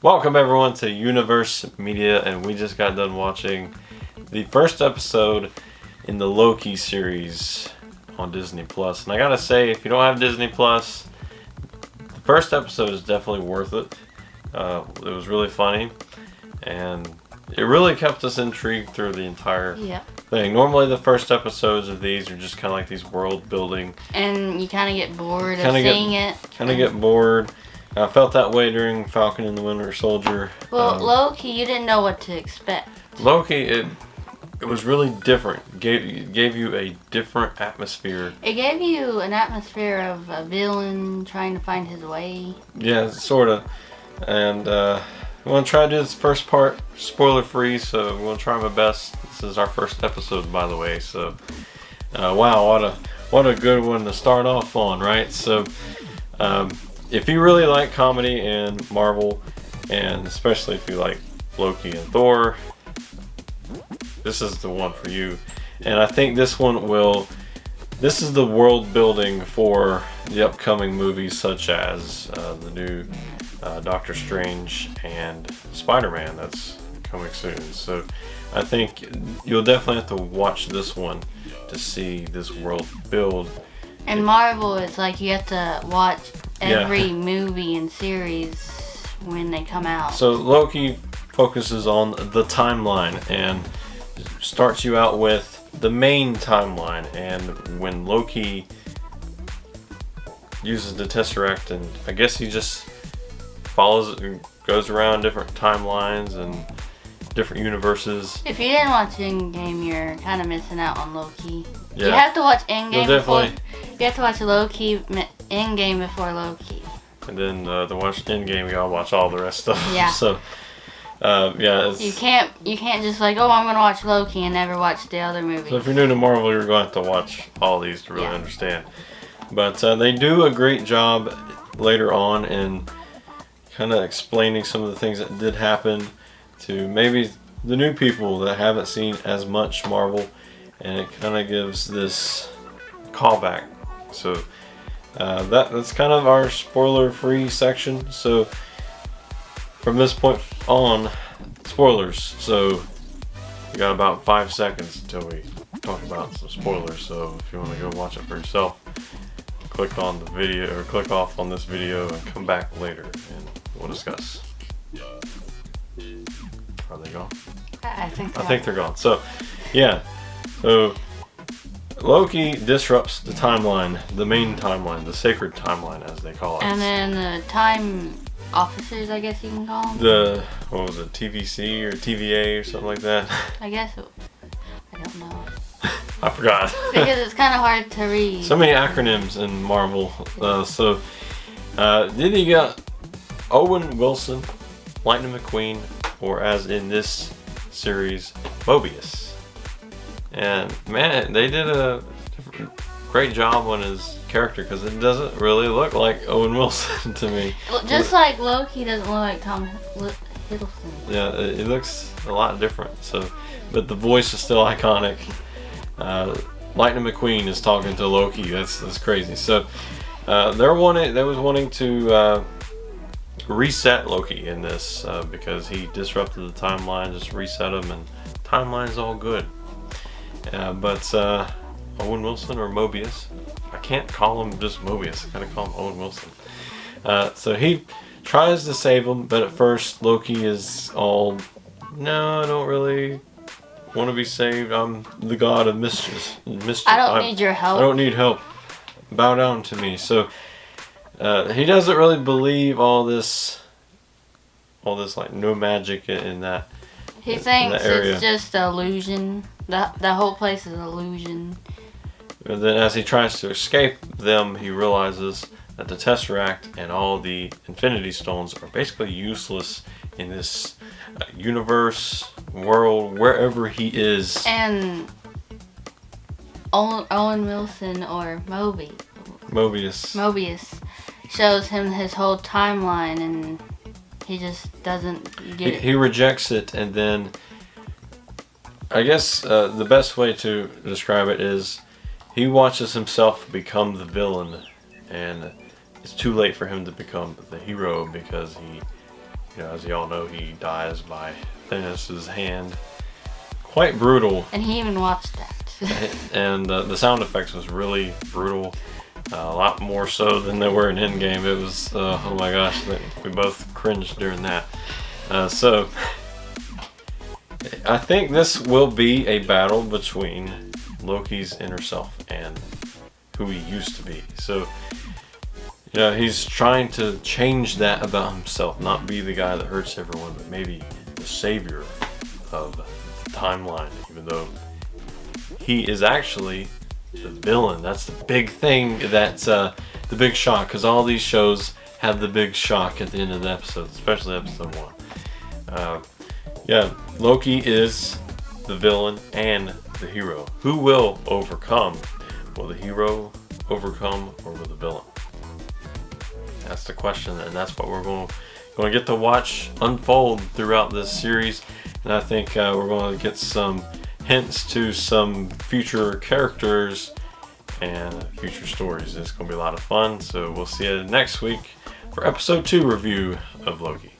Welcome everyone to Universe Media, and we just got done watching the first episode in the Loki series on Disney Plus. And I gotta say, if you don't have Disney Plus, the first episode is definitely worth it. It was really funny, and it really kept us intrigued through the entire thing. Normally the first episodes of these are just kind of like these world building. And you kind of get bored of seeing it. Kind of get bored. I felt that way during Falcon and the Winter Soldier. Well, Loki, you didn't know what to expect. Loki, it was really different. Gave you a different atmosphere. It gave you an atmosphere of a villain trying to find his way. Yeah, sort of. And we want to try to do this first part spoiler free, so we want to try my best. This is our first episode, by the way. So, wow, what a good one to start off on, right? So, if you really like comedy and Marvel, and especially if you like Loki and Thor, this is the one for you. And I think this is the world building for the upcoming movies, such as the new Doctor Strange and Spider-Man that's coming soon. So I think you'll definitely have to watch this one to see this world build. And Marvel, it's like you have to watch every movie and series when they come out. So Loki focuses on the timeline and starts you out with the main timeline. And when Loki uses the Tesseract, and I guess he just follows and goes around different timelines and different universes. If you didn't watch Endgame, you're kind of missing out on Loki. Yeah. You have to watch Endgame before. Definitely. You have to watch Endgame before Loki. And then to watch Endgame, you gotta watch all the rest of them. Yeah. So, You can't just like, oh, I'm gonna watch Loki and never watch the other movies. So if you're new to Marvel, you're going to have to watch all these to really understand. But they do a great job later on in kind of explaining some of the things that did happen to maybe the new people that haven't seen as much Marvel, and it kind of gives this callback. So that's kind of our spoiler-free section. So from this point on, spoilers. So we got about 5 seconds until we talk about some spoilers. So if you want to go watch it for yourself, click on the video or click off on this video and come back later and we'll discuss. Are they gone? I think they're gone. So, yeah. So, Loki disrupts the timeline, the main timeline, the sacred timeline, as they call it. And then the time officers, I guess you can call them. What was it, TVC or TVA or something like that? I guess I don't know. I forgot. Because it's kind of hard to read. So many acronyms in Marvel. Then you got Owen Wilson, Lightning McQueen, or as in this series, Mobius. And man, they did a great job on his character because it doesn't really look like Owen Wilson to me. Just like Loki doesn't look like Tom Hiddleston. Yeah, it looks a lot different. So, but the voice is still iconic. Lightning McQueen is talking to Loki. That's crazy. So they was wanting to reset Loki in this because he disrupted the timeline, just reset him, and timeline's all good. But Owen Wilson or Mobius, I can't call him just Mobius. I gotta call him Owen Wilson. So he tries to save him, but at first Loki is all, no, I don't really want to be saved. I'm the God of Mischief. I don't need your help. I don't need help. Bow down to me. So he doesn't really believe all this like no magic in that. He thinks it's just an illusion. The whole place is an illusion. And then as he tries to escape them, he realizes that the Tesseract and all the Infinity Stones are basically useless in this universe, world, wherever he is. And Owen Wilson or Mobius shows him his whole timeline, and he just doesn't get it. He rejects it, and then I guess the best way to describe it is he watches himself become the villain, and it's too late for him to become the hero because he as you all know, he dies by Thanos' hand. Quite brutal. And he even watched that. And the sound effects was really brutal. A lot more so than they were in Endgame. It was, oh my gosh, we both cringed during that. So, I think this will be a battle between Loki's inner self and who he used to be. So, he's trying to change that about himself. Not be the guy that hurts everyone, but maybe the savior of the timeline, even though he is actually the villain. That's the big thing. That's the big shock, because all these shows have the big shock at the end of the episode, especially episode 1. Loki is the villain and the hero. Who will overcome? Will the hero overcome, or will the villain? That's the question, and that's what we're going to get to watch unfold throughout this series. And I think we're going to get some hints to some future characters and future stories. It's going to be a lot of fun. So we'll see you next week for episode 2 review of Loki.